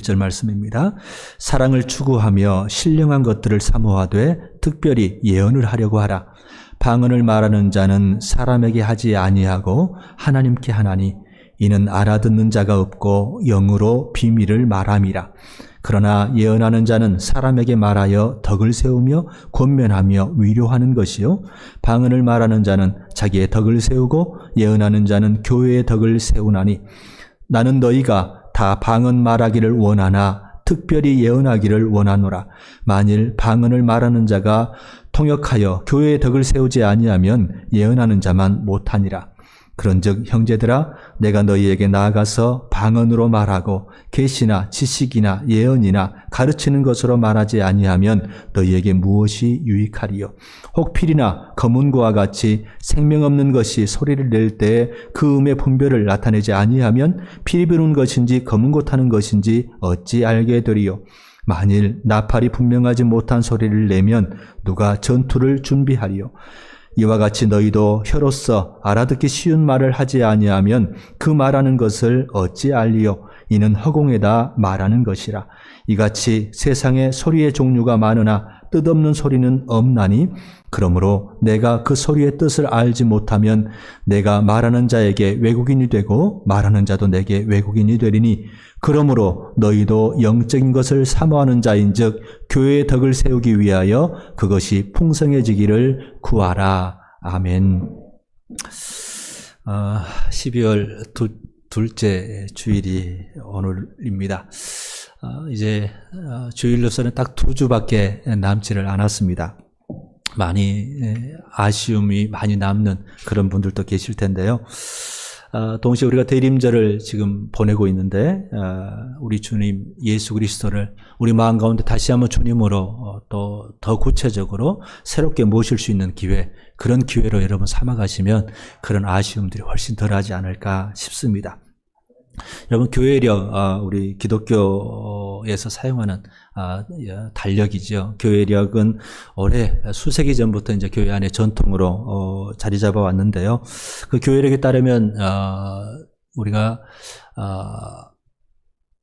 절 말씀입니다. 사랑을 추구하며 신령한 것들을 사모하되 특별히 예언을 하려고 하라. 방언을 말하는 자는 사람에게 하지 아니하고 하나님께 하나니 이는 알아듣는 자가 없고 영으로 비밀을 말함이라. 그러나 예언하는 자는 사람에게 말하여 덕을 세우며 권면하며 위로하는 것이요 방언을 말하는 자는 자기의 덕을 세우고 예언하는 자는 교회의 덕을 세우나니 나는 너희가 다 방언 말하기를 원하나 특별히 예언하기를 원하노라. 만일 방언을 말하는 자가 통역하여 교회의 덕을 세우지 아니하면 예언하는 자만 못하니라. 그런즉 형제들아 내가 너희에게 나아가서 방언으로 말하고 계시나 지식이나 예언이나 가르치는 것으로 말하지 아니하면 너희에게 무엇이 유익하리요. 혹 필이나 검은고와 같이 생명 없는 것이 소리를 낼 때에 그 음의 분별을 나타내지 아니하면 피 부는 것인지 검은고 타는 것인지 어찌 알게 되리요. 만일 나팔이 분명하지 못한 소리를 내면 누가 전투를 준비하리요. 이와 같이 너희도 혀로서 알아듣기 쉬운 말을 하지 아니하면 그 말하는 것을 어찌 알리요. 이는 허공에다 말하는 것이라. 이같이 세상에 소리의 종류가 많으나 뜻없는 소리는 없나니 그러므로 내가 그 소리의 뜻을 알지 못하면 내가 말하는 자에게 외국인이 되고 말하는 자도 내게 외국인이 되리니 그러므로 너희도 영적인 것을 사모하는 자인즉 교회의 덕을 세우기 위하여 그것이 풍성해지기를 구하라. 아멘. 12월 둘째 주일이 오늘입니다. 이제 주일로서는 딱 2주밖에 남지를 않았습니다. 많이 아쉬움이 많이 남는 그런 분들도 계실 텐데요. 동시에 우리가 대림절을 지금 보내고 있는데 우리 주님 예수 그리스도를 우리 마음 가운데 다시 한번 주님으로 또 더 구체적으로 새롭게 모실 수 있는 기회, 그런 기회로 여러분 삼아가시면 그런 아쉬움들이 훨씬 덜하지 않을까 싶습니다. 여러분 교회력, 우리 기독교에서 사용하는 달력이죠. 교회력은 올해 수세기 전부터 이제 교회 안에 전통으로 자리 잡아 왔는데요. 그 교회력에 따르면 우리가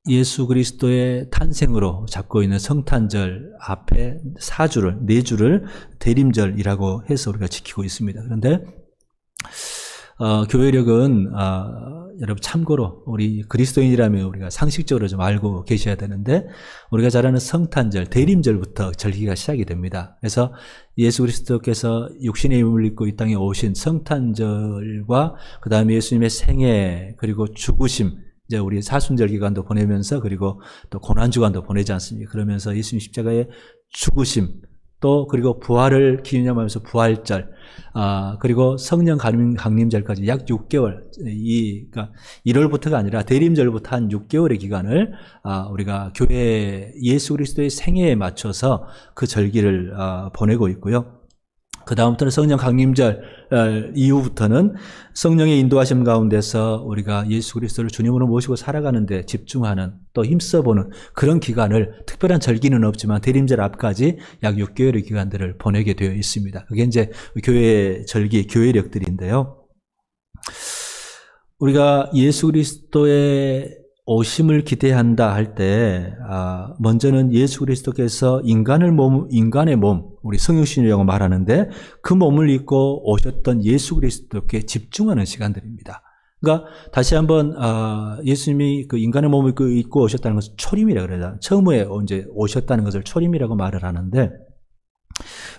예수 그리스도의 탄생으로 잡고 있는 성탄절 앞에 4주를 대림절이라고 해서 우리가 지키고 있습니다. 그런데 교회력은 여러분 참고로 우리 그리스도인이라면 우리가 상식적으로 좀 알고 계셔야 되는데 우리가 잘 아는 성탄절, 대림절부터 절기가 시작이 됩니다. 그래서 예수 그리스도께서 육신의 몸을 입고 이 땅에 오신 성탄절과 그 다음에 예수님의 생애 그리고 죽으심, 이제 우리 사순절 기간도 보내면서 그리고 또 고난주간도 보내지 않습니까? 그러면서 예수님 십자가의 죽으심 또 그리고 부활을 기념하면서 부활절, 그리고 성령 강림절까지 약 6개월, 그러니까 1월부터가 아니라 대림절부터 한 6개월의 기간을 우리가 교회 예수 그리스도의 생애에 맞춰서 그 절기를 보내고 있고요. 그 다음부터는 성령 강림절 이후부터는 성령의 인도하심 가운데서 우리가 예수 그리스도를 주님으로 모시고 살아가는 데 집중하는 또 힘써보는 그런 기간을 특별한 절기는 없지만 대림절 앞까지 약 6개월의 기간들을 보내게 되어 있습니다. 그게 이제 교회 절기, 교회력들인데요. 우리가 예수 그리스도의 오심을 기대한다 할 때 먼저는 예수 그리스도께서 인간의 몸, 우리 성육신이라고 말하는데 그 몸을 입고 오셨던 예수 그리스도께 집중하는 시간들입니다. 그러니까 다시 한번 예수님이 그 인간의 몸을 입고 오셨다는 것을 초림이라고 그러잖아요. 처음에 이제 오셨다는 것을 초림이라고 말을 하는데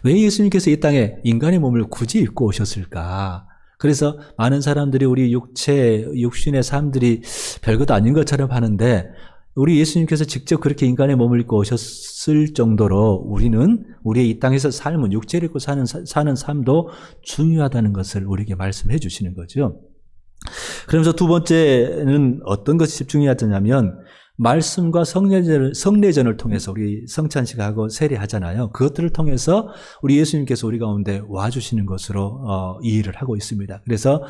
왜 예수님께서 이 땅에 인간의 몸을 굳이 입고 오셨을까? 그래서 많은 사람들이 우리 육신의 삶들이 별것도 아닌 것처럼 하는데 우리 예수님께서 직접 그렇게 인간의 몸을 입고 오셨을 정도로 우리는 우리의 이 땅에서 삶은 육체를 입고 사는 삶도 중요하다는 것을 우리에게 말씀해 주시는 거죠. 그러면서 두 번째는 어떤 것이 집중해야 되냐면 말씀과 성례전을 통해서 우리 성찬식하고 세례하잖아요. 그것들을 통해서 우리 예수님께서 우리 가운데 와주시는 것으로 이해를 하고 있습니다. 그래서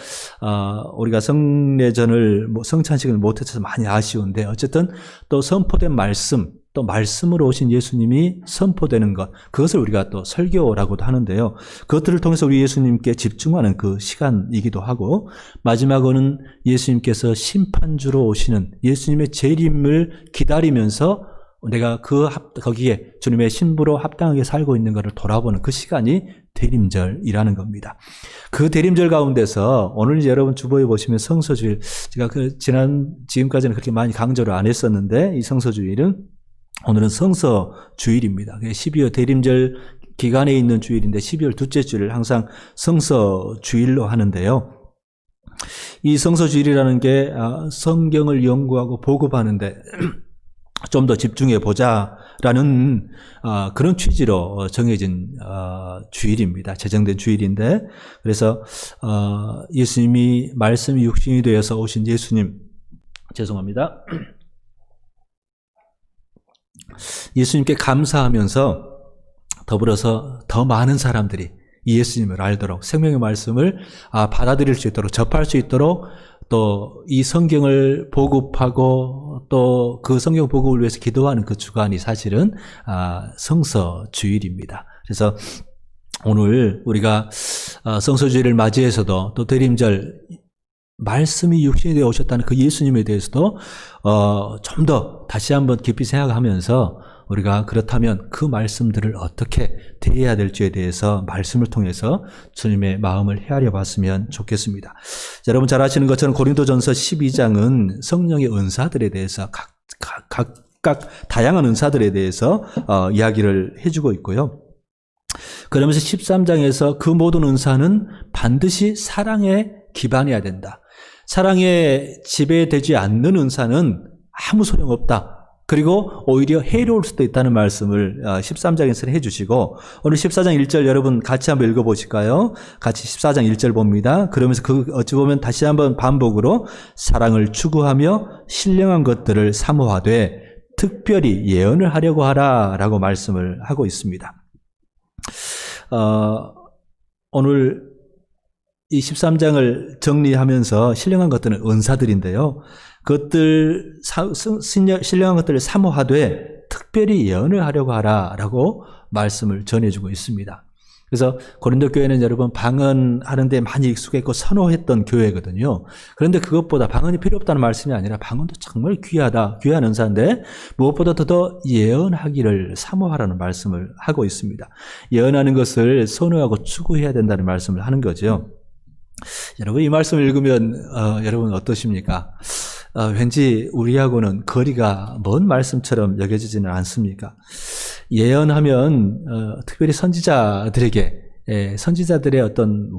우리가 성찬식을 못해서 많이 아쉬운데 어쨌든 또 선포된 말씀 또 말씀으로 오신 예수님이 선포되는 것, 그것을 우리가 또 설교라고도 하는데요. 그것들을 통해서 우리 예수님께 집중하는 그 시간이기도 하고, 마지막으로는 예수님께서 심판주로 오시는 예수님의 재림을 기다리면서 내가 거기에 주님의 신부로 합당하게 살고 있는 것을 돌아보는 그 시간이 대림절이라는 겁니다. 그 대림절 가운데서 오늘 이제 여러분 주보에 보시면 성서주일, 제가 지금까지는 그렇게 많이 강조를 안 했었는데, 이 성서주일은 오늘은 성서주일입니다. 12월 대림절 기간에 있는 주일인데 12월 둘째 주일을 항상 성서주일로 하는데요. 이 성서주일이라는 게 성경을 연구하고 보급하는데 좀 더 집중해 보자라는 그런 취지로 정해진 주일입니다. 제정된 주일인데, 그래서 예수님이 말씀이 육신이 되어서 오신 예수님, 죄송합니다. 예수님께 감사하면서 더불어서 더 많은 사람들이 이 예수님을 알도록, 생명의 말씀을 받아들일 수 있도록, 접할 수 있도록 또 이 성경을 보급하고 또 그 성경 보급을 위해서 기도하는 그 주간이 사실은 성서주일입니다. 그래서 오늘 우리가 성서주일을 맞이해서도 또 대림절, 말씀이 육신이 되어 오셨다는 그 예수님에 대해서도 좀 더 다시 한번 깊이 생각하면서 우리가 그렇다면 그 말씀들을 어떻게 대해야 될지에 대해서 말씀을 통해서 주님의 마음을 헤아려 봤으면 좋겠습니다. 자, 여러분 잘 아시는 것처럼 고린도전서 12장은 성령의 은사들에 대해서 각각 다양한 은사들에 대해서 이야기를 해주고 있고요. 그러면서 13장에서 그 모든 은사는 반드시 사랑에 기반해야 된다. 사랑에 지배되지 않는 은사는 아무 소용없다. 그리고 오히려 해로울 수도 있다는 말씀을 13장에서 해주시고, 오늘 14장 1절 여러분 같이 한번 읽어보실까요? 같이 14장 1절 봅니다. 그러면서 어찌 보면 다시 한번 반복으로 사랑을 추구하며 신령한 것들을 사모하되 특별히 예언을 하려고 하라 라고 말씀을 하고 있습니다. 오늘 이 13장을 정리하면서 신령한 것들은 은사들인데요. 신령한 것들을 사모하되 특별히 예언을 하려고 하라라고 말씀을 전해주고 있습니다. 그래서 고린도 교회는 여러분 방언하는 데 많이 익숙했고 선호했던 교회거든요. 그런데 그것보다 방언이 필요 없다는 말씀이 아니라 방언도 정말 귀한 은사인데 무엇보다 더 예언하기를 사모하라는 말씀을 하고 있습니다. 예언하는 것을 선호하고 추구해야 된다는 말씀을 하는 거죠. 여러분 이 말씀을 읽으면 여러분 어떠십니까? 왠지 우리하고는 거리가 먼 말씀처럼 여겨지지는 않습니까? 예언하면 특별히 선지자들에게 선지자들의 어떤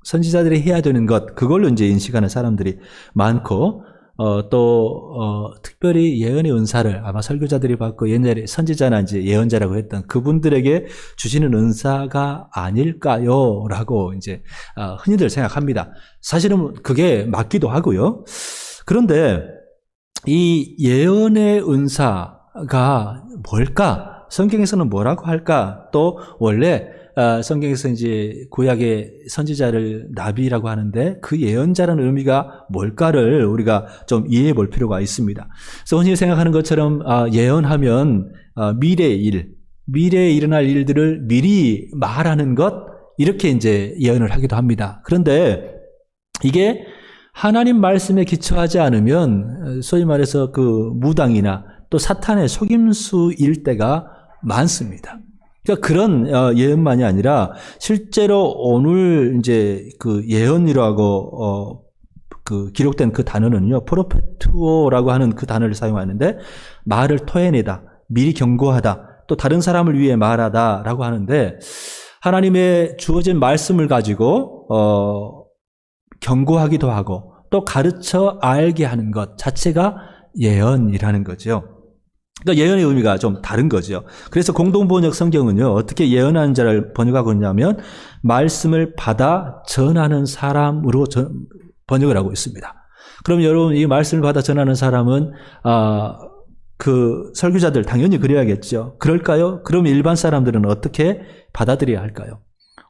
선지자들이 해야 되는 것, 그걸로 이제 인식하는 사람들이 많고, 또 특별히 예언의 은사를 아마 설교자들이 받고 옛날에 선지자나 이제 예언자라고 했던 그분들에게 주시는 은사가 아닐까요? 라고 이제 흔히들 생각합니다. 사실은 그게 맞기도 하고요. 그런데 이 예언의 은사가 뭘까? 성경에서는 뭐라고 할까? 또 원래 성경에서 이제 구약의 선지자를 나비라고 하는데 그 예언자라는 의미가 뭘까를 우리가 좀 이해해 볼 필요가 있습니다. 그래서 흔히 생각하는 것처럼 예언하면 미래에 일어날 일들을 미리 말하는 것, 이렇게 이제 예언을 하기도 합니다. 그런데 이게 하나님 말씀에 기초하지 않으면 소위 말해서 그 무당이나 또 사탄의 속임수일 때가 많습니다. 그러니까 그런 예언만이 아니라 실제로 오늘 이제 그 예언이라고 그 기록된 그 단어는요, 프로페투오라고 하는 그 단어를 사용하는데 말을 토해내다, 미리 경고하다, 또 다른 사람을 위해 말하다라고 하는데 하나님의 주어진 말씀을 가지고 경고하기도 하고 또 가르쳐 알게 하는 것 자체가 예언이라는 거죠. 그러니까 예언의 의미가 좀 다른 거죠. 그래서 공동번역 성경은요, 어떻게 예언하는 자를 번역하고 있냐면 말씀을 받아 전하는 사람으로 번역을 하고 있습니다. 그럼 여러분 이 말씀을 받아 전하는 사람은 그 설교자들 당연히 그래야겠죠. 그럴까요? 그럼 일반 사람들은 어떻게 받아들여야 할까요?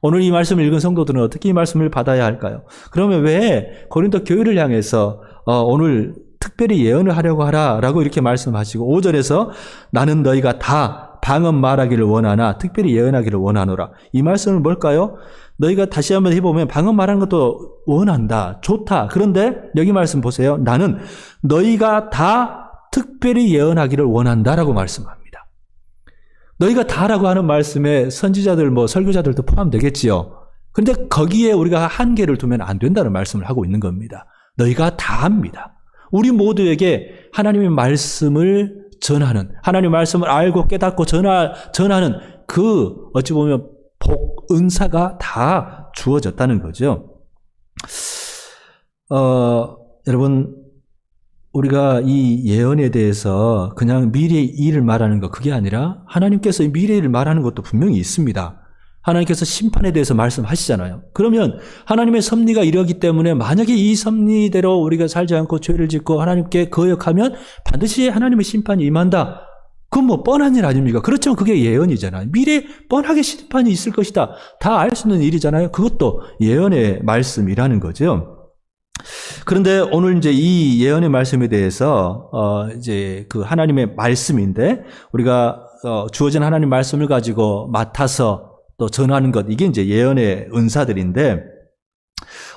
오늘 이 말씀을 읽은 성도들은 어떻게 이 말씀을 받아야 할까요? 그러면 왜 고린도 교회를 향해서 오늘 특별히 예언을 하려고 하라라고 이렇게 말씀하시고 5절에서 나는 너희가 다 방언 말하기를 원하나 특별히 예언하기를 원하노라. 이 말씀은 뭘까요? 너희가 다시 한번 해보면 방언 말하는 것도 원한다. 좋다. 그런데 여기 말씀 보세요. 나는 너희가 다 특별히 예언하기를 원한다라고 말씀합니다. 너희가 다라고 하는 말씀에 선지자들, 설교자들도 포함되겠지요. 그런데 거기에 우리가 한계를 두면 안 된다는 말씀을 하고 있는 겁니다. 너희가 다 합니다. 우리 모두에게 하나님의 말씀을 전하는, 하나님의 말씀을 알고 깨닫고 전하는 그 어찌 보면 은사가 다 주어졌다는 거죠. 여러분, 우리가 이 예언에 대해서 그냥 미래의 일을 말하는 거, 그게 아니라 하나님께서 미래의 일을 말하는 것도 분명히 있습니다. 하나님께서 심판에 대해서 말씀하시잖아요. 그러면 하나님의 섭리가 이러기 때문에 만약에 이 섭리대로 우리가 살지 않고 죄를 짓고 하나님께 거역하면 반드시 하나님의 심판이 임한다. 그건 뻔한 일 아닙니까? 그렇지만 그게 예언이잖아요. 미래에 뻔하게 심판이 있을 것이다. 다 알 수 있는 일이잖아요. 그것도 예언의 말씀이라는 거죠. 그런데 오늘 이제 이 예언의 말씀에 대해서 이제 그 하나님의 말씀인데 우리가 주어진 하나님 말씀을 가지고 맡아서 또 전하는 것, 이게 이제 예언의 은사들인데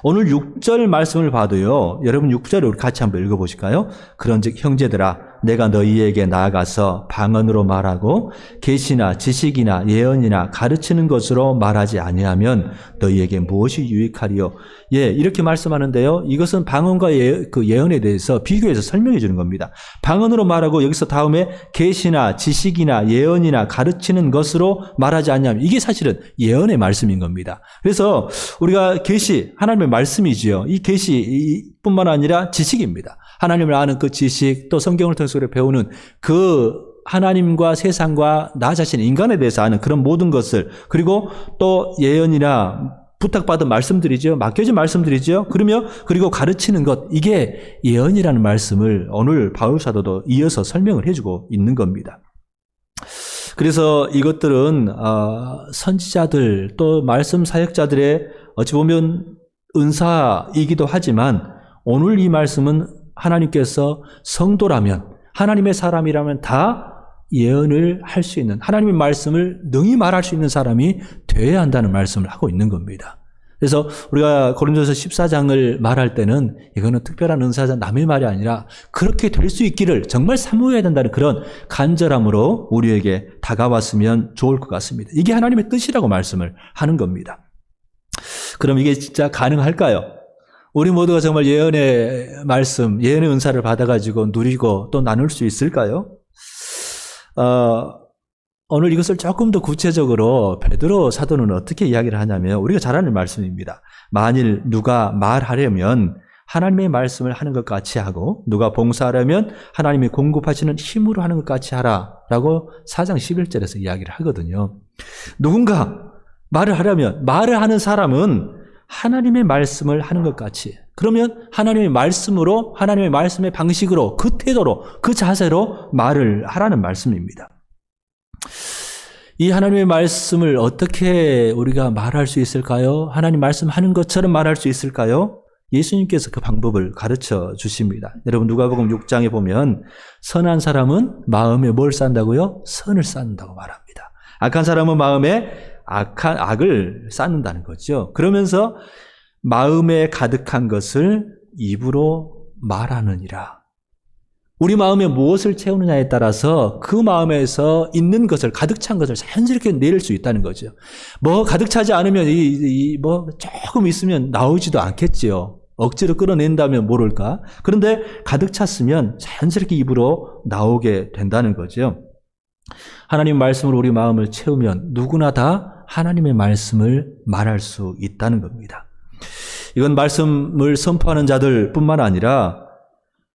오늘 6절 말씀을 봐도요. 여러분 6절을 우리 같이 한번 읽어보실까요? 그런즉 형제들아 내가 너희에게 나아가서 방언으로 말하고 계시나 지식이나 예언이나 가르치는 것으로 말하지 아니하면 너희에게 무엇이 유익하리요? 예, 이렇게 말씀하는데요. 이것은 방언과 그 예언에 대해서 비교해서 설명해 주는 겁니다. 방언으로 말하고 여기서 다음에 계시나 지식이나 예언이나 가르치는 것으로 말하지 아니하면 이게 사실은 예언의 말씀인 겁니다. 그래서 우리가 계시, 하나님의 말씀이지요. 이 계시뿐만 아니라 지식입니다. 하나님을 아는 그 지식, 또 성경을 통해서 우리가 배우는 그 하나님과 세상과 나 자신, 인간에 대해서 아는 그런 모든 것을, 그리고 또 예언이나 부탁받은 말씀들이죠. 맡겨진 말씀들이죠. 그리고 가르치는 것, 이게 예언이라는 말씀을 오늘 바울 사도도 이어서 설명을 해주고 있는 겁니다. 그래서 이것들은 선지자들 또 말씀 사역자들의 어찌 보면 은사이기도 하지만 오늘 이 말씀은 하나님께서 성도라면, 하나님의 사람이라면 다 예언을 할 수 있는, 하나님의 말씀을 능히 말할 수 있는 사람이 되어야 한다는 말씀을 하고 있는 겁니다. 그래서 우리가 고린도서 14장을 말할 때는 이거는 특별한 은사자 남의 말이 아니라 그렇게 될 수 있기를 정말 사모해야 된다는 그런 간절함으로 우리에게 다가왔으면 좋을 것 같습니다. 이게 하나님의 뜻이라고 말씀을 하는 겁니다. 그럼 이게 진짜 가능할까요? 우리 모두가 정말 예언의 말씀, 예언의 은사를 받아가지고 누리고 또 나눌 수 있을까요? 오늘 이것을 조금 더 구체적으로 베드로 사도는 어떻게 이야기를 하냐면 우리가 잘 아는 말씀입니다. 만일 누가 말하려면 하나님의 말씀을 하는 것 같이 하고 누가 봉사하려면 하나님이 공급하시는 힘으로 하는 것 같이 하라라고 4장 11절에서 이야기를 하거든요. 누군가 말을 하려면 말을 하는 사람은 하나님의 말씀을 하는 것 같이, 그러면 하나님의 말씀으로, 하나님의 말씀의 방식으로, 그 태도로, 그 자세로 말을 하라는 말씀입니다. 이 하나님의 말씀을 어떻게 우리가 말할 수 있을까요? 하나님 말씀하는 것처럼 말할 수 있을까요? 예수님께서 그 방법을 가르쳐 주십니다. 여러분 누가복음 6장에 보면 선한 사람은 마음에 뭘 쌓는다고요? 선을 쌓는다고 말합니다. 악한 사람은 마음에 악을 쌓는다는 거죠. 그러면서 마음에 가득한 것을 입으로 말하느니라. 우리 마음에 무엇을 채우느냐에 따라서 그 마음에서 있는 것을, 가득 찬 것을 자연스럽게 내릴 수 있다는 거죠. 가득 차지 않으면 조금 있으면 나오지도 않겠지요. 억지로 끌어낸다면 모를까. 그런데 가득 찼으면 자연스럽게 입으로 나오게 된다는 거죠. 하나님 말씀으로 우리 마음을 채우면 누구나 다 하나님의 말씀을 말할 수 있다는 겁니다. 이건 말씀을 선포하는 자들뿐만 아니라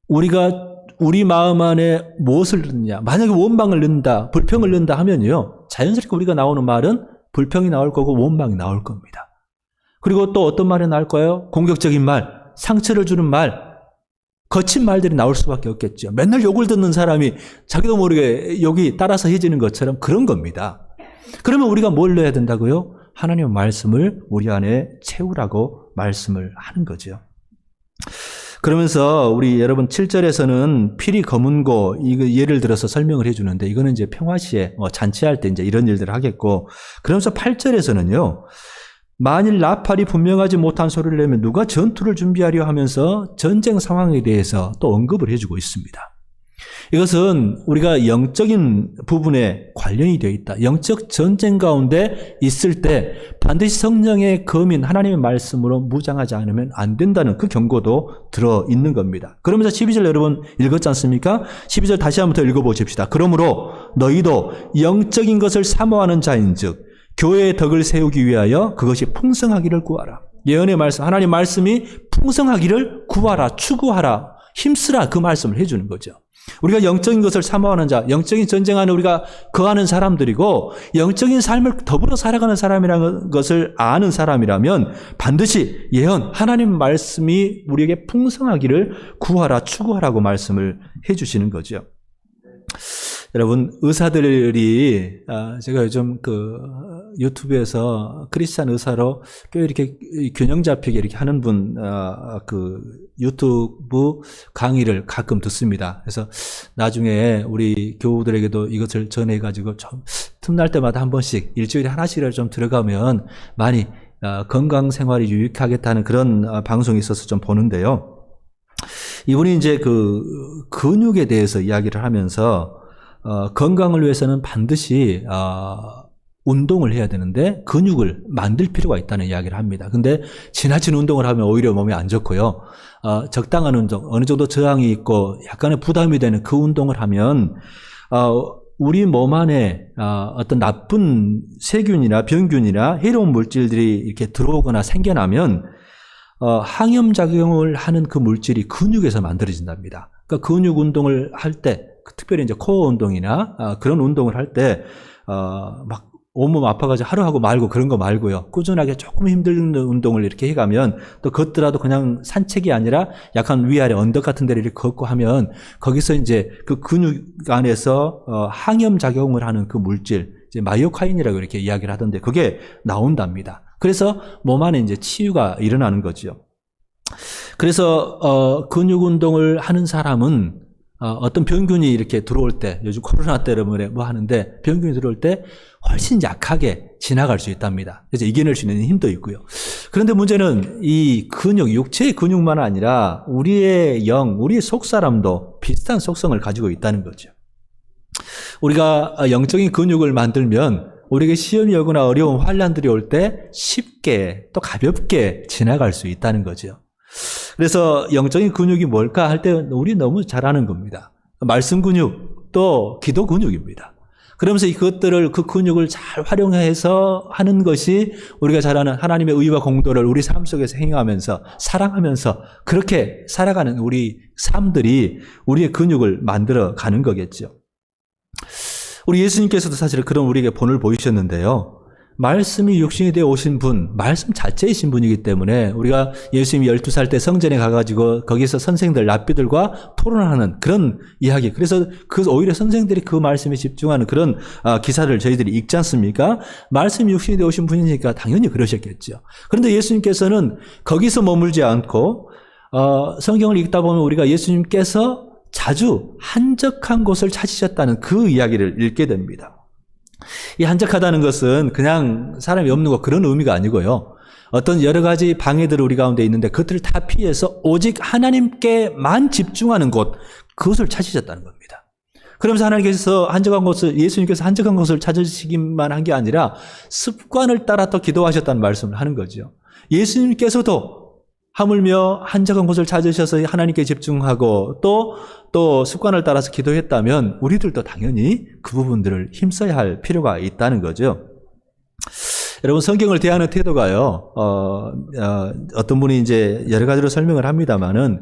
우리가 우리 마음 안에 무엇을 넣느냐, 만약에 원망을 넣는다, 불평을 넣는다 하면요, 자연스럽게 우리가 나오는 말은 불평이 나올 거고 원망이 나올 겁니다. 그리고 또 어떤 말이 나올까요? 공격적인 말, 상처를 주는 말, 거친 말들이 나올 수밖에 없겠죠. 맨날 욕을 듣는 사람이 자기도 모르게 욕이 따라서 해지는 것처럼 그런 겁니다. 그러면 우리가 뭘 넣어야 된다고요? 하나님의 말씀을 우리 안에 채우라고 말씀을 하는 거죠. 그러면서 우리 여러분 7절에서는 피리 검은고 이거 예를 들어서 설명을 해주는데 이거는 이제 평화시에 잔치할 때 이제 이런 일들을 하겠고 그러면서 8절에서는요. 만일 나팔이 분명하지 못한 소리를 내면 누가 전투를 준비하려 하면서 전쟁 상황에 대해서 또 언급을 해주고 있습니다. 이것은 우리가 영적인 부분에 관련이 되어 있다. 영적 전쟁 가운데 있을 때 반드시 성령의 검인 하나님의 말씀으로 무장하지 않으면 안 된다는 그 경고도 들어있는 겁니다. 그러면서 12절 여러분 읽었지 않습니까? 12절 다시 한번 더 읽어보십시다. 그러므로 너희도 영적인 것을 사모하는 자인즉 교회의 덕을 세우기 위하여 그것이 풍성하기를 구하라. 예언의 말씀, 하나님 말씀이 풍성하기를 구하라, 추구하라, 힘쓰라 그 말씀을 해주는 거죠. 우리가 영적인 것을 사모하는 자, 영적인 전쟁 안에 우리가 거하는 사람들이고 영적인 삶을 더불어 살아가는 사람이라는 것을 아는 사람이라면 반드시 예언, 하나님 말씀이 우리에게 풍성하기를 구하라, 추구하라고 말씀을 해주시는 거죠. 여러분, 의사들이, 제가 요즘 유튜브에서 크리스찬 의사로 꽤 이렇게 균형 잡히게 이렇게 하는 유튜브 강의를 가끔 듣습니다. 그래서 나중에 우리 교우들에게도 이것을 전해가지고 좀 틈날 때마다 한 번씩 일주일에 하나씩이라도 좀 들어가면 많이 건강 생활이 유익하겠다는 그런 방송이 있어서 좀 보는데요. 이분이 이제 근육에 대해서 이야기를 하면서 건강을 위해서는 반드시 운동을 해야 되는데 근육을 만들 필요가 있다는 이야기를 합니다. 근데 지나친 운동을 하면 오히려 몸에 안 좋고요. 적당한 운동, 어느 정도 저항이 있고 약간의 부담이 되는 그 운동을 하면 우리 몸 안에 어떤 나쁜 세균이나 병균이나 해로운 물질들이 이렇게 들어오거나 생겨나면 항염작용을 하는 그 물질이 근육에서 만들어진답니다. 그러니까 근육 운동을 할 때 특별히 이제 코어 운동이나 그런 운동을 할 때 막 온몸 아파가지고 하루 하고 말고 그런 거 말고요. 꾸준하게 조금 힘든 운동을 이렇게 해가면 또 걷더라도 그냥 산책이 아니라 약간 위아래 언덕 같은 데를 이렇게 걷고 하면 거기서 이제 그 근육 안에서 항염 작용을 하는 그 물질, 이제 마이오카인이라고 이렇게 이야기를 하던데 그게 나온답니다. 그래서 몸 안에 이제 치유가 일어나는 거죠. 그래서 근육 운동을 하는 사람은 어떤 병균이 이렇게 들어올 때, 요즘 코로나 때문에 뭐 하는데 병균이 들어올 때 훨씬 약하게 지나갈 수 있답니다. 그래서 이겨낼 수 있는 힘도 있고요. 그런데 문제는 이 근육, 육체의 근육만 아니라 우리의 영, 우리의 속사람도 비슷한 속성을 가지고 있다는 거죠. 우리가 영적인 근육을 만들면 우리에게 시험이 오거나 어려운 환난들이 올 때 쉽게 또 가볍게 지나갈 수 있다는 거죠. 그래서 영적인 근육이 뭘까 할 때 우리 너무 잘 아는 겁니다. 말씀 근육, 또 기도 근육입니다. 그러면서 그것들을 그 근육을 잘 활용해서 하는 것이 우리가 잘 아는 하나님의 의와 공도를 우리 삶 속에서 행하면서 사랑하면서 그렇게 살아가는 우리 삶들이 우리의 근육을 만들어 가는 거겠죠. 우리 예수님께서도 사실 그런 우리에게 본을 보이셨는데요. 말씀이 육신이 되어 오신 분, 말씀 자체이신 분이기 때문에 우리가 예수님이 12살 때 성전에 가가지고 거기서 선생들, 랍비들과 토론하는 그런 이야기. 그래서 오히려 선생들이 그 말씀에 집중하는 그런 기사를 저희들이 읽지 않습니까? 말씀이 육신이 되어 오신 분이니까 당연히 그러셨겠죠. 그런데 예수님께서는 거기서 머물지 않고 성경을 읽다 보면 우리가 예수님께서 자주 한적한 곳을 찾으셨다는 그 이야기를 읽게 됩니다. 이 한적하다는 것은 그냥 사람이 없는 것 그런 의미가 아니고요. 어떤 여러 가지 방해들이 우리 가운데 있는데 그것들을 다 피해서 오직 하나님께만 집중하는 곳, 그것을 찾으셨다는 겁니다. 그러면서 하나님께서 예수님께서 한적한 곳을 찾으시기만 한 게 아니라 습관을 따라 또 기도하셨다는 말씀을 하는 거죠. 예수님께서도 하물며 한적한 곳을 찾으셔서 하나님께 집중하고 또 습관을 따라서 기도했다면 우리들도 당연히 그 부분들을 힘써야 할 필요가 있다는 거죠. 여러분, 성경을 대하는 태도가요, 어떤 분이 이제 여러 가지로 설명을 합니다만은,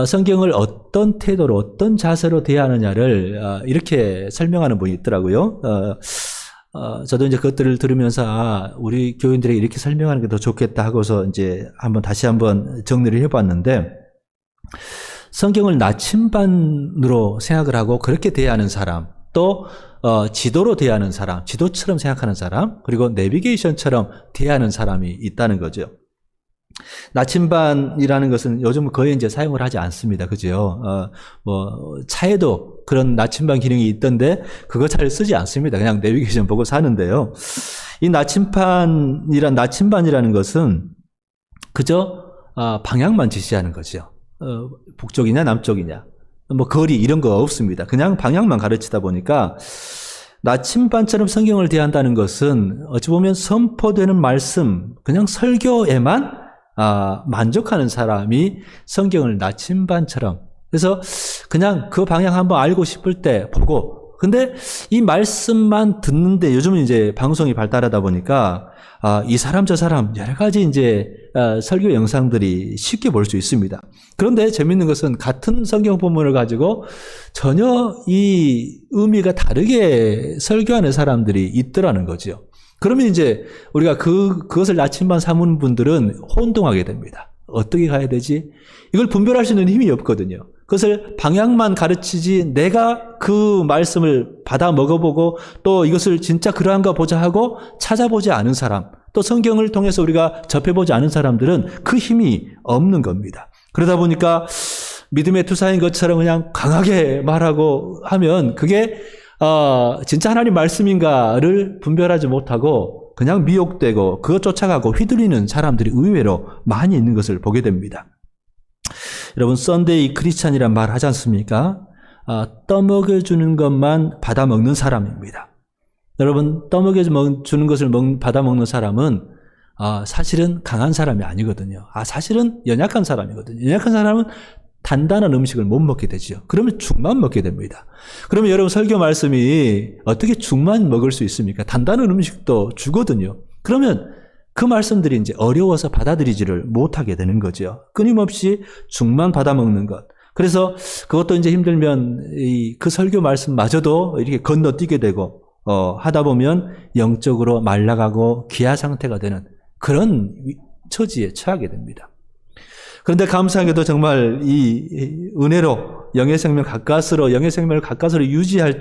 성경을 어떤 태도로, 어떤 자세로 대하느냐를 이렇게 설명하는 분이 있더라고요. 저도 이제 그것들을 들으면서 우리 교인들에게 이렇게 설명하는 게 더 좋겠다 하고서 이제 다시 한번 정리를 해봤는데, 성경을 나침반으로 생각을 하고 그렇게 대하는 사람, 또 지도로 대하는 사람, 지도처럼 생각하는 사람, 그리고 내비게이션처럼 대하는 사람이 있다는 거죠. 나침반이라는 것은 요즘 거의 이제 사용을 하지 않습니다. 그죠? 차에도 그런 나침반 기능이 있던데 그거 잘 쓰지 않습니다. 그냥 내비게이션 보고 사는데요. 이 나침반이라는 것은 그저 방향만 지시하는 거죠. 북쪽이냐 남쪽이냐 거리 이런 거 없습니다. 그냥 방향만 가르치다 보니까 나침반처럼 성경을 대한다는 것은 어찌 보면 선포되는 말씀, 그냥 설교에만 만족하는 사람이 성경을 나침반처럼, 그래서 그냥 그 방향 한번 알고 싶을 때 보고, 근데 이 말씀만 듣는데 요즘은 이제 방송이 발달하다 보니까 이 사람 저 사람 여러 가지 이제 설교 영상들이 쉽게 볼 수 있습니다. 그런데 재밌는 것은 같은 성경 본문을 가지고 전혀 이 의미가 다르게 설교하는 사람들이 있더라는 거죠. 그러면 이제 우리가 그것을 나침반 삼은 분들은 혼동하게 됩니다. 어떻게 가야 되지? 이걸 분별할 수 있는 힘이 없거든요. 그것을 방향만 가르치지 내가 그 말씀을 받아 먹어보고 또 이것을 진짜 그러한가 보자 하고 찾아보지 않은 사람, 또 성경을 통해서 우리가 접해보지 않은 사람들은 그 힘이 없는 겁니다. 그러다 보니까 믿음의 투사인 것처럼 그냥 강하게 말하고 하면 그게 진짜 하나님 말씀인가를 분별하지 못하고 그냥 미혹되고 그것 쫓아가고 휘둘리는 사람들이 의외로 많이 있는 것을 보게 됩니다. 여러분, 썬데이 크리스찬이란 말 하지 않습니까? 떠먹여주는 것만 받아먹는 사람입니다. 여러분, 떠먹여주는 것을 받아먹는 사람은 사실은 강한 사람이 아니거든요. 사실은 연약한 사람이거든요. 연약한 사람은 단단한 음식을 못 먹게 되죠. 그러면 죽만 먹게 됩니다. 그러면 여러분, 설교 말씀이 어떻게 죽만 먹을 수 있습니까? 단단한 음식도 주거든요. 그러면 그 말씀들이 이제 어려워서 받아들이지를 못하게 되는 거죠. 끊임없이 죽만 받아먹는 것. 그래서 그것도 이제 힘들면 그 설교 말씀마저도 이렇게 건너뛰게 되고 하다 보면 영적으로 말라가고 기아 상태가 되는 그런 처지에 처하게 됩니다. 그런데 감사하게도 정말 이 은혜로 영의 생명을 가까스로 유지할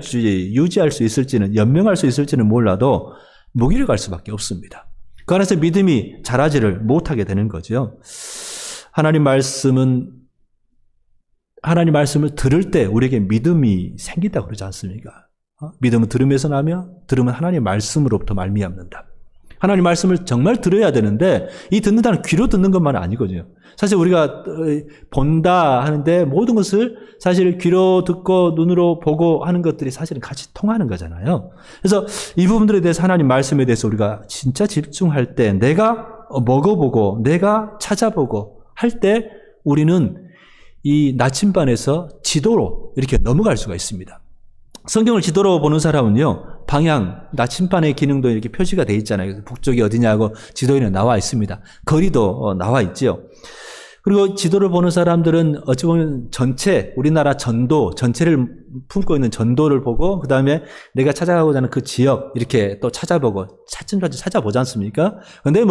수 있을지는, 연명할 수 있을지는 몰라도 무기를 갈 수밖에 없습니다. 그 안에서 믿음이 자라지를 못하게 되는 거죠. 하나님 말씀을 들을 때 우리에게 믿음이 생긴다고 그러지 않습니까? 믿음은 들음에서 나며 들음은 하나님의 말씀으로부터 말미암는다. 하나님 말씀을 정말 들어야 되는데 이 듣는다는 귀로 듣는 것만은 아니거든요. 사실 우리가 본다 하는데 모든 것을 사실 귀로 듣고 눈으로 보고 하는 것들이 사실은 같이 통하는 거잖아요. 그래서 이 부분들에 대해서 하나님 말씀에 대해서 우리가 진짜 집중할 때 내가 먹어보고 내가 찾아보고 할 때 우리는 이 나침반에서 지도로 이렇게 넘어갈 수가 있습니다. 성경을 지도로 보는 사람은요, 방향, 나침반의 기능도 이렇게 표시가 되어 있잖아요. 북쪽이 어디냐고 지도에는 나와 있습니다. 거리도 나와 있죠. 그리고 지도를 보는 사람들은 어찌 보면 우리나라 전체를 품고 있는 전도를 보고, 그 다음에 내가 찾아가고자 하는 그 지역, 이렇게 또 찾아보고, 차츰차츰 찾아보지 않습니까? 근데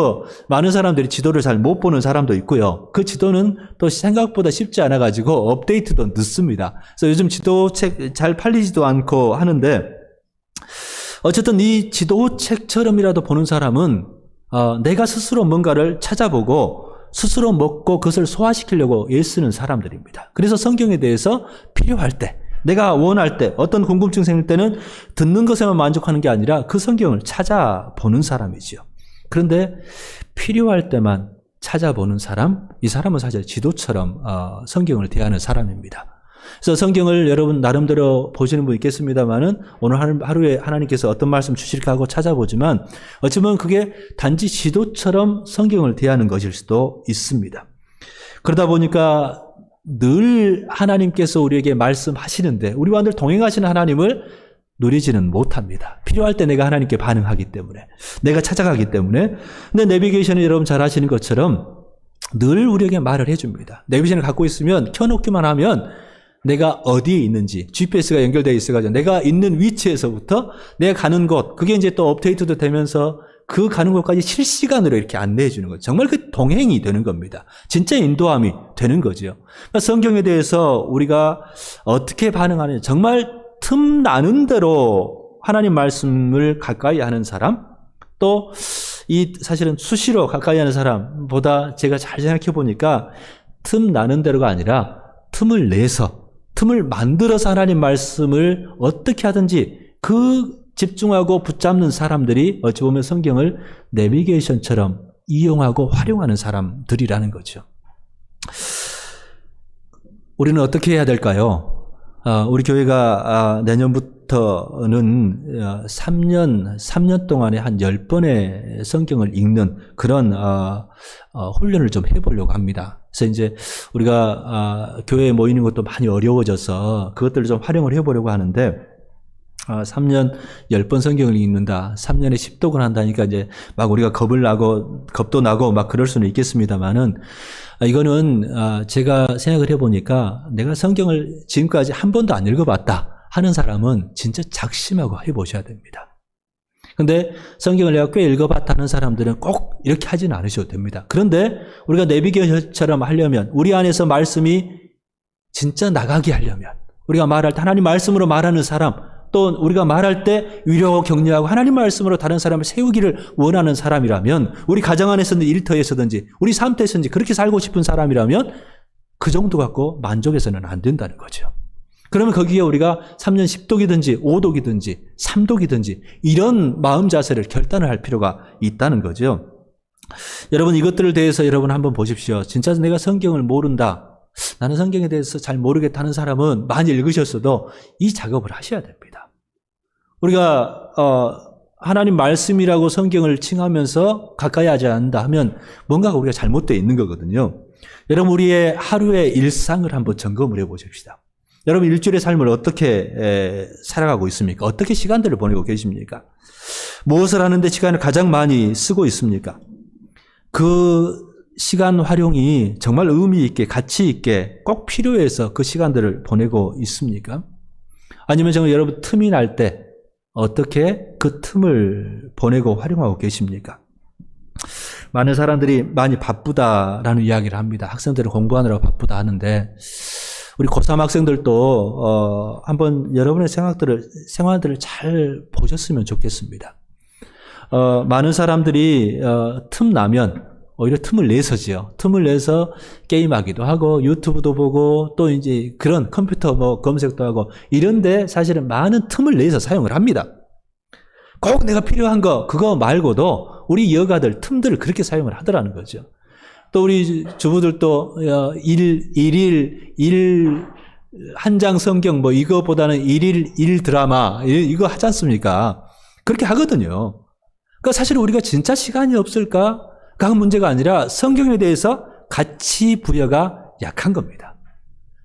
많은 사람들이 지도를 잘 못 보는 사람도 있고요. 그 지도는 또 생각보다 쉽지 않아가지고 업데이트도 늦습니다. 그래서 요즘 지도책 잘 팔리지도 않고 하는데, 어쨌든 이 지도책처럼이라도 보는 사람은, 내가 스스로 뭔가를 찾아보고, 스스로 먹고 그것을 소화시키려고 애쓰는 사람들입니다. 그래서 성경에 대해서 필요할 때, 내가 원할 때, 어떤 궁금증 생길 때는 듣는 것에만 만족하는 게 아니라 그 성경을 찾아보는 사람이지요. 그런데 필요할 때만 찾아보는 사람, 이 사람은 사실 지도처럼 성경을 대하는 사람입니다. 그래서 성경을 여러분 나름대로 보시는 분 있겠습니다만은 오늘 하루에 하나님께서 어떤 말씀 주실까 하고 찾아보지만 어쩌면 그게 단지 지도처럼 성경을 대하는 것일 수도 있습니다. 그러다 보니까 늘 하나님께서 우리에게 말씀하시는데 우리와 늘 동행하시는 하나님을 누리지는 못합니다. 필요할 때 내가 하나님께 반응하기 때문에, 내가 찾아가기 때문에. 근데 내비게이션을 여러분 잘 아시는 것처럼 늘 우리에게 말을 해줍니다. 내비게이션을 갖고 있으면 켜놓기만 하면 내가 어디에 있는지, GPS가 연결되어 있어가지고 내가 있는 위치에서부터 내가 가는 곳, 그게 이제 또 업데이트도 되면서 그 가는 곳까지 실시간으로 이렇게 안내해 주는 거죠. 정말 그 동행이 되는 겁니다. 진짜 인도함이 되는 거죠. 그러니까 성경에 대해서 우리가 어떻게 반응하느냐, 정말 틈 나는 대로 하나님 말씀을 가까이 하는 사람, 또 이 사실은 수시로 가까이 하는 사람보다 제가 잘 생각해 보니까 틈 나는 대로가 아니라 틈을 내서, 틈을 만들어서 하나님 말씀을 어떻게 하든지 그 집중하고 붙잡는 사람들이 어찌 보면 성경을 내비게이션처럼 이용하고 활용하는 사람들이라는 거죠. 우리는 어떻게 해야 될까요? 우리 교회가 내년부터는 3년 동안에 한 10번의 성경을 읽는 그런 훈련을 좀 해보려고 합니다. 그래서 이제 우리가 교회에 모이는 것도 많이 어려워져서 그것들을 좀 활용을 해보려고 하는데 3년 10번 성경을 읽는다. 3년에 10독을 한다니까 이제 막 우리가 겁도 나고 막 그럴 수는 있겠습니다만은 이거는 제가 생각을 해보니까 내가 성경을 지금까지 한 번도 안 읽어봤다 하는 사람은 진짜 작심하고 해보셔야 됩니다. 근데 성경을 내가 꽤 읽어봤다는 사람들은 꼭 이렇게 하지는 않으셔도 됩니다. 그런데 우리가 내비게이션처럼 하려면 우리 안에서 말씀이 진짜 나가게 하려면 우리가 말할 때 하나님 말씀으로 말하는 사람 또 우리가 말할 때 위로하고 격려하고 하나님 말씀으로 다른 사람을 세우기를 원하는 사람이라면 우리 가정 안에서든지 일터에서든지 우리 삶터에서든지 그렇게 살고 싶은 사람이라면 그 정도 갖고 만족해서는 안 된다는 거죠. 그러면 거기에 우리가 3년 10독이든지 5독이든지 3독이든지 이런 마음 자세를 결단을 할 필요가 있다는 거죠. 여러분 이것들을 대해서 여러분 한번 보십시오. 진짜 내가 성경을 모른다. 나는 성경에 대해서 잘 모르겠다는 사람은 많이 읽으셨어도 이 작업을 하셔야 됩니다. 우리가 하나님 말씀이라고 성경을 칭하면서 가까이 하지 않는다 하면 뭔가가 우리가 잘못되어 있는 거거든요. 여러분 우리의 하루의 일상을 한번 점검을 해보십시다. 여러분 일주일의 삶을 어떻게 살아가고 있습니까? 어떻게 시간들을 보내고 계십니까? 무엇을 하는데 시간을 가장 많이 쓰고 있습니까? 그 시간 활용이 정말 의미 있게 가치 있게 꼭 필요해서 그 시간들을 보내고 있습니까? 아니면 정말 여러분 틈이 날 때 어떻게 그 틈을 보내고 활용하고 계십니까? 많은 사람들이 많이 바쁘다라는 이야기를 합니다. 학생들은 공부하느라고 바쁘다 하는데 우리 고3 학생들도 한번 여러분의 생활들을 잘 보셨으면 좋겠습니다. 많은 사람들이 틈 나면 오히려 틈을 내서지요. 틈을 내서 게임하기도 하고 유튜브도 보고 또 이제 그런 컴퓨터 검색도 하고 이런데 사실은 많은 틈을 내서 사용을 합니다. 꼭 내가 필요한 거 그거 말고도 우리 여가들 틈들을 그렇게 사용을 하더라는 거죠. 또 우리 주부들도 일일 한 장 성경 이거보다는 일일 드라마 이거 하지 않습니까? 그렇게 하거든요. 그러니까 사실 우리가 진짜 시간이 없을까? 그 문제가 아니라 성경에 대해서 가치 부여가 약한 겁니다.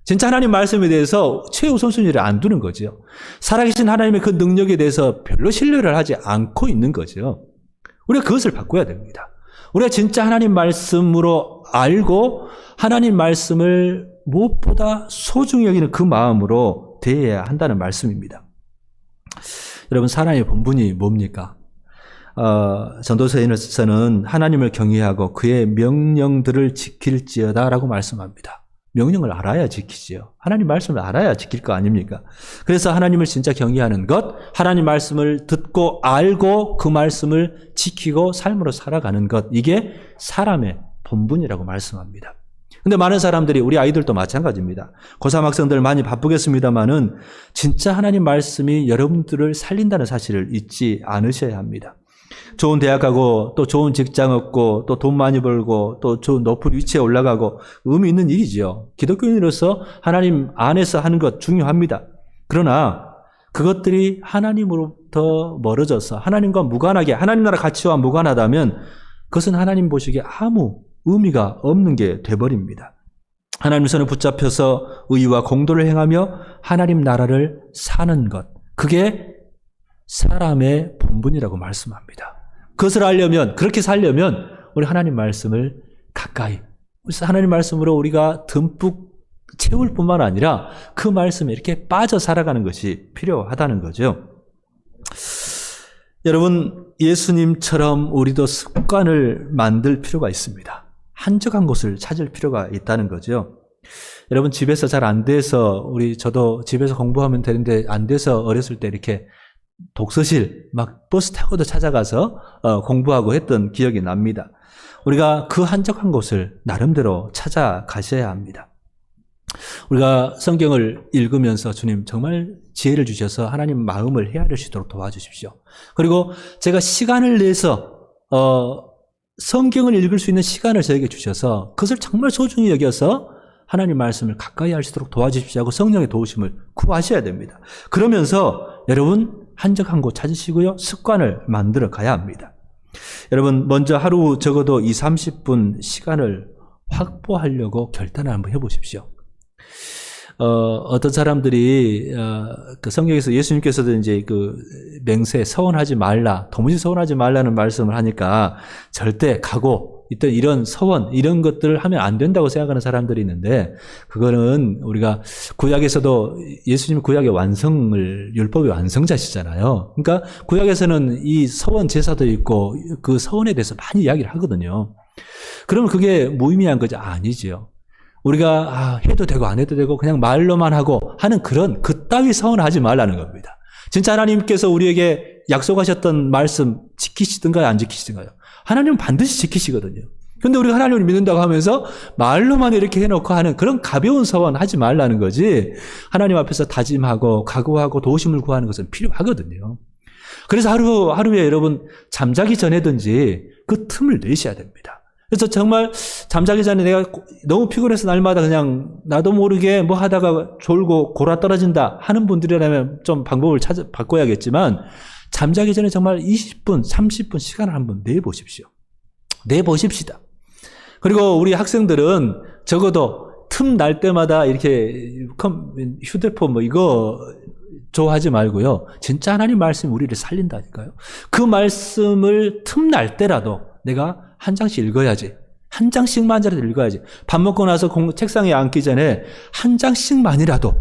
진짜 하나님 말씀에 대해서 최우선순위를 안 두는 거죠. 살아계신 하나님의 그 능력에 대해서 별로 신뢰를 하지 않고 있는 거죠. 우리가 그것을 바꿔야 됩니다. 우리가 진짜 하나님 말씀으로 알고 하나님 말씀을 무엇보다 소중히 여기는 그 마음으로 대해야 한다는 말씀입니다. 여러분 사람의 본분이 뭡니까? 전도서에서는 하나님을 경외하고 그의 명령들을 지킬지어다라고 말씀합니다. 명령을 알아야 지키지요. 하나님 말씀을 알아야 지킬 거 아닙니까? 그래서 하나님을 진짜 경외하는 것, 하나님 말씀을 듣고 알고 그 말씀을 지키고 삶으로 살아가는 것, 이게 사람의 본분이라고 말씀합니다. 근데 많은 사람들이 우리 아이들도 마찬가지입니다. 고3 학생들 많이 바쁘겠습니다만은 진짜 하나님 말씀이 여러분들을 살린다는 사실을 잊지 않으셔야 합니다. 좋은 대학 가고 또 좋은 직장 얻고 또 돈 많이 벌고 또 좋은 높은 위치에 올라가고 의미 있는 일이지요. 기독교인으로서 하나님 안에서 하는 것 중요합니다. 그러나 그것들이 하나님으로부터 멀어져서 하나님과 무관하게 하나님 나라 가치와 무관하다면 그것은 하나님 보시기에 아무 의미가 없는 게 돼버립니다. 하나님 손에 붙잡혀서 의와 공도를 행하며 하나님 나라를 사는 것, 그게 사람의 본분이라고 말씀합니다. 그것을 알려면, 그렇게 살려면 우리 하나님 말씀을 가까이, 하나님 말씀으로 우리가 듬뿍 채울 뿐만 아니라 그 말씀에 이렇게 빠져 살아가는 것이 필요하다는 거죠. 여러분, 예수님처럼 우리도 습관을 만들 필요가 있습니다. 한적한 곳을 찾을 필요가 있다는 거죠. 여러분, 집에서 잘 안 돼서 저도 집에서 공부하면 되는데 안 돼서 어렸을 때 이렇게 독서실 막 버스 타고도 찾아가서 공부하고 했던 기억이 납니다. 우리가 그 한적한 곳을 나름대로 찾아가셔야 합니다. 우리가 성경을 읽으면서 주님 정말 지혜를 주셔서 하나님 마음을 헤아릴 수 있도록 도와주십시오. 그리고 제가 시간을 내서 성경을 읽을 수 있는 시간을 저에게 주셔서 그것을 정말 소중히 여겨서 하나님 말씀을 가까이 할 수 있도록 도와주십시오 하고 성령의 도우심을 구하셔야 됩니다. 그러면서 여러분 한적한 곳 찾으시고요. 습관을 만들어 가야 합니다. 여러분 먼저 하루 적어도 20-30분 시간을 확보하려고 결단을 한번 해보십시오. 어떤 사람들이 그 성경에서 예수님께서도 이제 그 맹세 서원하지 말라, 도무지 서원하지 말라는 말씀을 하니까 절대 각오, 이런 서원 이런 것들을 하면 안 된다고 생각하는 사람들이 있는데 그거는 우리가 구약에서도 예수님 구약의 완성을 율법의 완성자시잖아요. 그러니까 구약에서는 이 서원 제사도 있고 그 서원에 대해서 많이 이야기를 하거든요. 그러면 그게 무의미한 거죠? 아니지요. 우리가 해도 되고 안 해도 되고 그냥 말로만 하고 하는 그런 그따위 서원을 하지 말라는 겁니다. 진짜 하나님께서 우리에게 약속하셨던 말씀 지키시든가요 안 지키시든가요? 하나님은 반드시 지키시거든요. 근데 우리가 하나님을 믿는다고 하면서 말로만 이렇게 해놓고 하는 그런 가벼운 서원 하지 말라는 거지, 하나님 앞에서 다짐하고 각오하고 도우심을 구하는 것은 필요하거든요. 그래서 하루에 여러분 잠자기 전에든지 그 틈을 내셔야 됩니다. 그래서 정말 잠자기 전에 내가 너무 피곤해서 날마다 그냥 나도 모르게 뭐 하다가 졸고 골아 떨어진다 하는 분들이라면 좀 방법을 바꿔야겠지만 잠자기 전에 정말 20분, 30분 시간을 한번 내보십시오. 내보십시다. 그리고 우리 학생들은 적어도 틈 날 때마다 이렇게 휴대폰 뭐 이거 좋아하지 말고요. 진짜 하나님 말씀이 우리를 살린다니까요. 그 말씀을 틈 날 때라도 내가 한 장씩 읽어야지. 한 장씩만이라도 읽어야지. 밥 먹고 나서 책상에 앉기 전에 한 장씩만이라도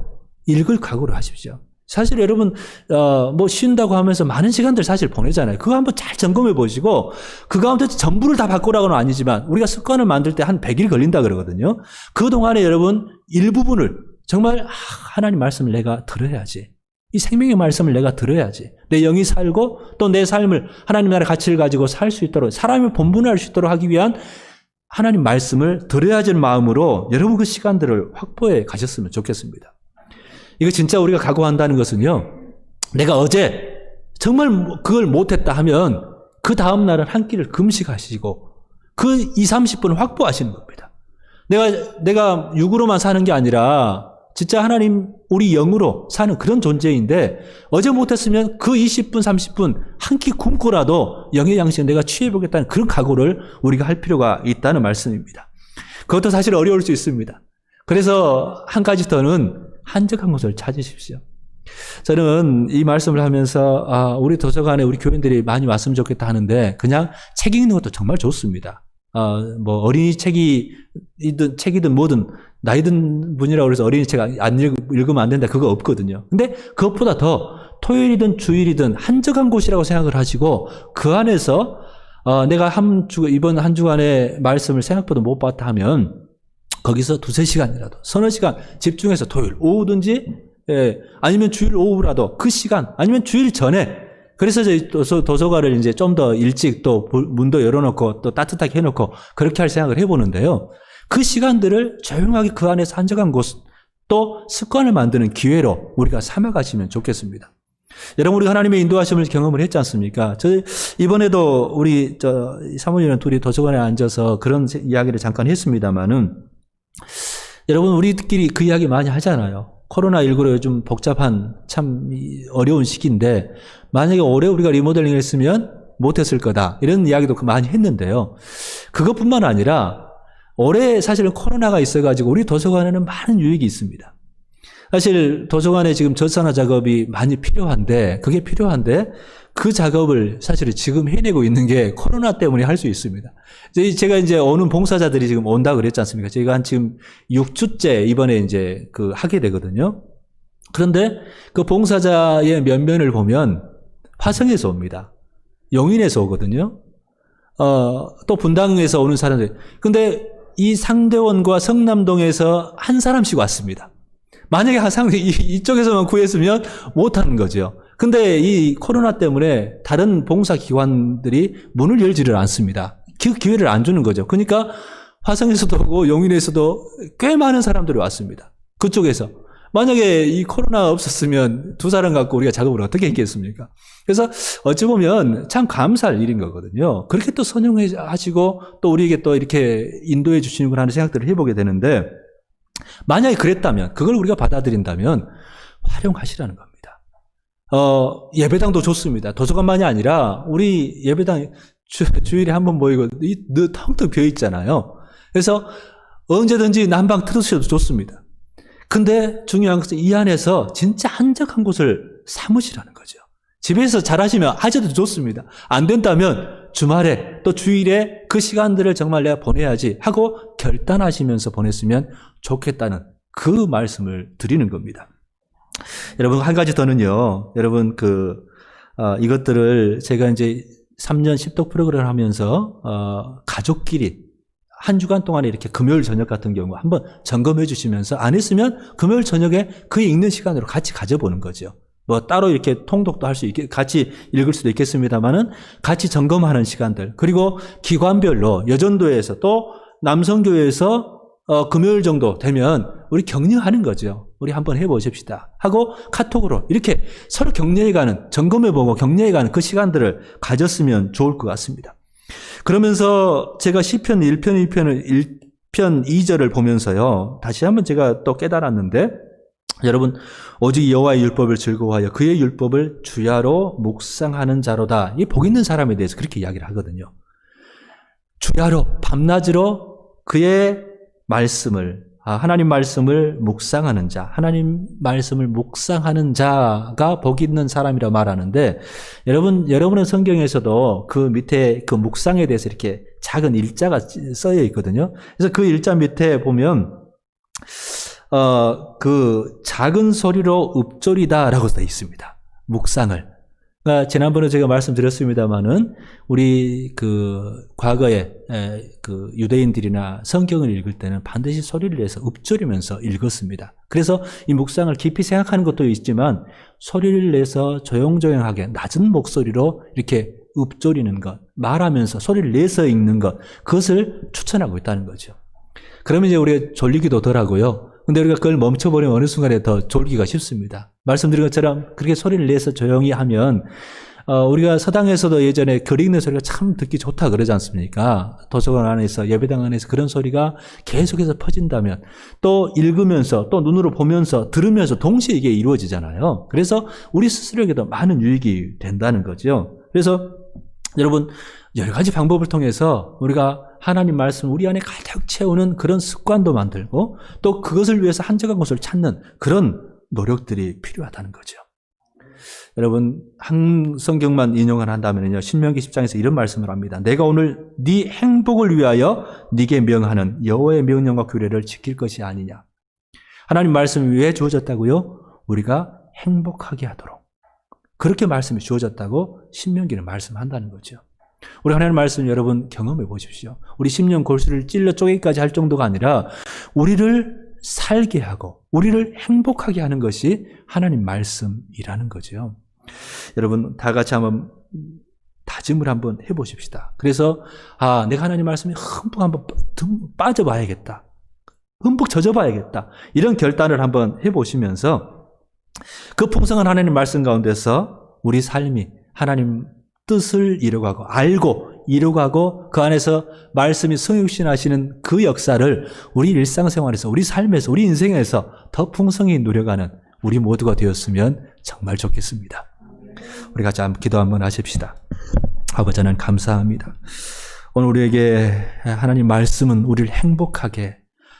읽을 각오를 하십시오. 사실 여러분 뭐 쉰다고 하면서 많은 시간들 사실 보내잖아요. 그거 한번 잘 점검해 보시고 그 가운데 전부를 다 바꾸라고는 아니지만 우리가 습관을 만들 때 한 100일 걸린다 그러거든요. 그동안에 여러분 일부분을 정말 하나님 말씀을 내가 들어야지. 이 생명의 말씀을 내가 들어야지. 내 영이 살고 또 내 삶을 하나님 나라의 가치를 가지고 살 수 있도록 사람이 본분할 수 있도록 하기 위한 하나님 말씀을 들어야지는 마음으로 여러분 그 시간들을 확보해 가셨으면 좋겠습니다. 이거 진짜 우리가 각오한다는 것은요. 내가 어제 정말 그걸 못했다 하면 그 다음 날은 한 끼를 금식하시고 그 20-30분을 확보하시는 겁니다. 내가 육으로만 사는 게 아니라 진짜 하나님 우리 영으로 사는 그런 존재인데 어제 못했으면 그 20분 30분 한 끼 굶고라도 영의 양식을 내가 취해보겠다는 그런 각오를 우리가 할 필요가 있다는 말씀입니다. 그것도 사실 어려울 수 있습니다. 그래서 한 가지 더는 한적한 곳을 찾으십시오. 저는 이 말씀을 하면서 우리 도서관에 우리 교인들이 많이 왔으면 좋겠다 하는데 그냥 책 읽는 것도 정말 좋습니다. 뭐 어린이 책이든 뭐든 나이 든 분이라고 해서 어린이 책 안 읽으면 안 된다 그거 없거든요. 근데 그것보다 더 토요일이든 주일이든 한적한 곳이라고 생각을 하시고 그 안에서 내가 이번 한 주간의 말씀을 생각보다 못 봤다 하면 거기서 2-3시간이라도 서너 시간 집중해서 토요일 오후든지 아니면 주일 오후라도 그 시간 아니면 주일 전에 그래서 저희 도서관을 이제 좀 더 일찍 또 문도 열어놓고 또 따뜻하게 해놓고 그렇게 할 생각을 해보는데요. 그 시간들을 조용하게 그 안에서 한적한 곳 또 습관을 만드는 기회로 우리가 삼아가시면 좋겠습니다. 여러분 우리 하나님의 인도하심을 경험을 했지 않습니까? 이번에도 우리 사모님이랑 둘이 도서관에 앉아서 그런 이야기를 잠깐 했습니다마는 여러분 우리끼리 그 이야기 많이 하잖아요. 코로나19로 요즘 복잡한 참 어려운 시기인데 만약에 올해 우리가 리모델링 했으면 못했을 거다 이런 이야기도 많이 했는데요. 그것뿐만 아니라 올해 사실은 코로나가 있어가지고 우리 도서관에는 많은 유익이 있습니다. 사실 도서관에 지금 저산화 작업이 많이 필요한데 그 작업을 사실은 지금 해내고 있는 게 코로나 때문에 할 수 있습니다. 제가 이제 오는 봉사자들이 지금 온다 그랬지 않습니까? 저희가 한 지금 6주째 이번에 이제 하게 되거든요. 그런데 그 봉사자의 면면을 보면 화성에서 옵니다. 용인에서 오거든요. 또 분당에서 오는 사람들. 근데 이 상대원과 성남동에서 한 사람씩 왔습니다. 만약에 이쪽에서만 구했으면 못하는 거죠. 근데 이 코로나 때문에 다른 봉사기관들이 문을 열지를 않습니다. 그 기회를 안 주는 거죠. 그러니까 화성에서도 오고 용인에서도 꽤 많은 사람들이 왔습니다. 그쪽에서. 만약에 이 코로나가 없었으면 두 사람 갖고 우리가 작업을 어떻게 했겠습니까? 그래서 어찌 보면 참 감사할 일인 거거든요. 그렇게 또 선용하시고 또 우리에게 또 이렇게 인도해 주시는구나 하는 생각들을 해보게 되는데, 만약에 그랬다면, 그걸 우리가 받아들인다면 활용하시라는 겁니다. 예배당도 좋습니다. 도서관만이 아니라 우리 예배당 주일에 한 번 모이고 늘 텅텅 비어 있잖아요. 그래서 언제든지 난방 틀으셔도 좋습니다. 근데 중요한 것은 이 안에서 진짜 한적한 곳을 삼으시라는 거죠. 집에서 잘하시면 하셔도 좋습니다. 안 된다면 주말에 또 주일에 그 시간들을 정말 내가 보내야지 하고 결단하시면서 보냈으면 좋겠다는 그 말씀을 드리는 겁니다. 여러분, 한 가지 더는요. 여러분, 이것들을 제가 이제 3년 10독 프로그램을 하면서 가족끼리 한 주간 동안에 이렇게 금요일 저녁 같은 경우 한번 점검해 주시면서, 안 했으면 금요일 저녁에 그 읽는 시간으로 같이 가져보는 거죠. 뭐 따로 이렇게 통독도 할 수 있게 같이 읽을 수도 있겠습니다만은 같이 점검하는 시간들, 그리고 기관별로 여전도에서 또 남성교회에서 금요일 정도 되면 우리 격려하는 거죠. 우리 한번 해보십시다 하고 카톡으로 이렇게 서로 격려해가는, 점검해보고 격려해가는 그 시간들을 가졌으면 좋을 것 같습니다. 그러면서 제가 시편 1편 2절을 보면서요, 다시 한번 제가 또 깨달았는데, 여러분, 오직 여호와의 율법을 즐거워하여 그의 율법을 주야로 묵상하는 자로다. 이 복 있는 사람에 대해서 그렇게 이야기를 하거든요. 주야로, 밤낮으로 그의 말씀을, 하나님 말씀을 묵상하는 자, 하나님 말씀을 묵상하는 자가 복 있는 사람이라 말하는데, 여러분의 성경에서도 그 밑에 그 묵상에 대해서 이렇게 작은 일자가 써여 있거든요. 그래서 그 일자 밑에 보면 그 작은 소리로 읊조리다라고 써 있습니다. 묵상을. 그러니까 지난번에 제가 말씀드렸습니다만은 우리 과거에 유대인들이나 성경을 읽을 때는 반드시 소리를 내서 읊조리면서 읽었습니다. 그래서 이 묵상을 깊이 생각하는 것도 있지만 소리를 내서 조용조용하게 낮은 목소리로 이렇게 읊조리는 것, 말하면서 소리를 내서 읽는 것, 그것을 추천하고 있다는 거죠. 그러면 이제 우리가 졸리기도 덜하고요. 근데 우리가 그걸 멈춰버리면 어느 순간에 더 졸기가 쉽습니다. 말씀드린 것처럼 그렇게 소리를 내서 조용히 하면, 우리가 서당에서도 예전에 글 읽는 소리가 참 듣기 좋다 그러지 않습니까? 도서관 안에서, 예배당 안에서 그런 소리가 계속해서 퍼진다면, 또 읽으면서, 또 눈으로 보면서, 들으면서 동시에 이게 이루어지잖아요. 그래서 우리 스스로에게도 많은 유익이 된다는 거죠. 그래서 여러분, 여러 가지 방법을 통해서 우리가 하나님 말씀 우리 안에 가득 채우는 그런 습관도 만들고, 또 그것을 위해서 한적한 곳을 찾는 그런 노력들이 필요하다는 거죠. 여러분, 한 성경만 인용을 한다면요, 신명기 10장에서 이런 말씀을 합니다. 내가 오늘 네 행복을 위하여 네게 명하는 여호와의 명령과 규례를 지킬 것이 아니냐. 하나님 말씀이 왜 주어졌다고요? 우리가 행복하게 하도록. 그렇게 말씀이 주어졌다고 신명기는 말씀한다는 거죠. 우리 하나님 말씀 여러분 경험해 보십시오. 우리 심령 골수를 찔러 쪼개기까지 할 정도가 아니라 우리를 살게 하고 우리를 행복하게 하는 것이 하나님 말씀이라는 거죠. 여러분, 다 같이 한번 다짐을 한번 해보십시다. 그래서 내가 하나님 말씀에 흠뻑 한번 빠져봐야겠다, 흠뻑 젖어봐야겠다, 이런 결단을 한번 해보시면서 그 풍성한 하나님 말씀 가운데서 우리 삶이 하나님 뜻을 이루어가고, 알고 이루어가고, 그 안에서 말씀이 성육신하시는 그 역사를 우리 일상생활에서, 우리 삶에서, 우리 인생에서 더 풍성히 누려가는 우리 모두가 되었으면 정말 좋겠습니다. 우리 같이 기도 한번 하십시다. 아버지, 하나님 감사합니다. 오늘 우리에게 하나님 말씀은 우리를 행복하게,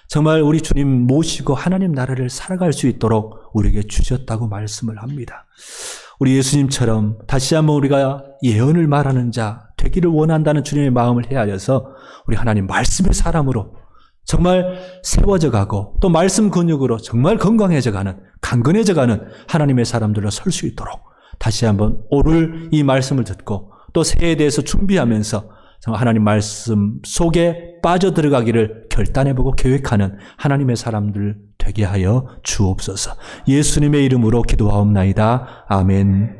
정말 우리 주님 모시고 하나님 나라를 살아갈 수 있도록 우리에게 주셨다고 말씀을 합니다. 우리 예수님처럼 다시 한번 우리가 예언을 말하는 자 되기를 원한다는 주님의 마음을 헤아려서 우리 하나님 말씀의 사람으로 정말 세워져 가고, 또 말씀 근육으로 정말 건강해져 가는, 강건해져 가는 하나님의 사람들로 설 수 있도록 다시 한번 오늘 이 말씀을 듣고 또 새해에 대해서 준비하면서 정말 하나님 말씀 속에 빠져들어가기를 결단해보고 계획하는 하나님의 사람들 되게 하여 주옵소서. 예수님의 이름으로 기도하옵나이다. 아멘.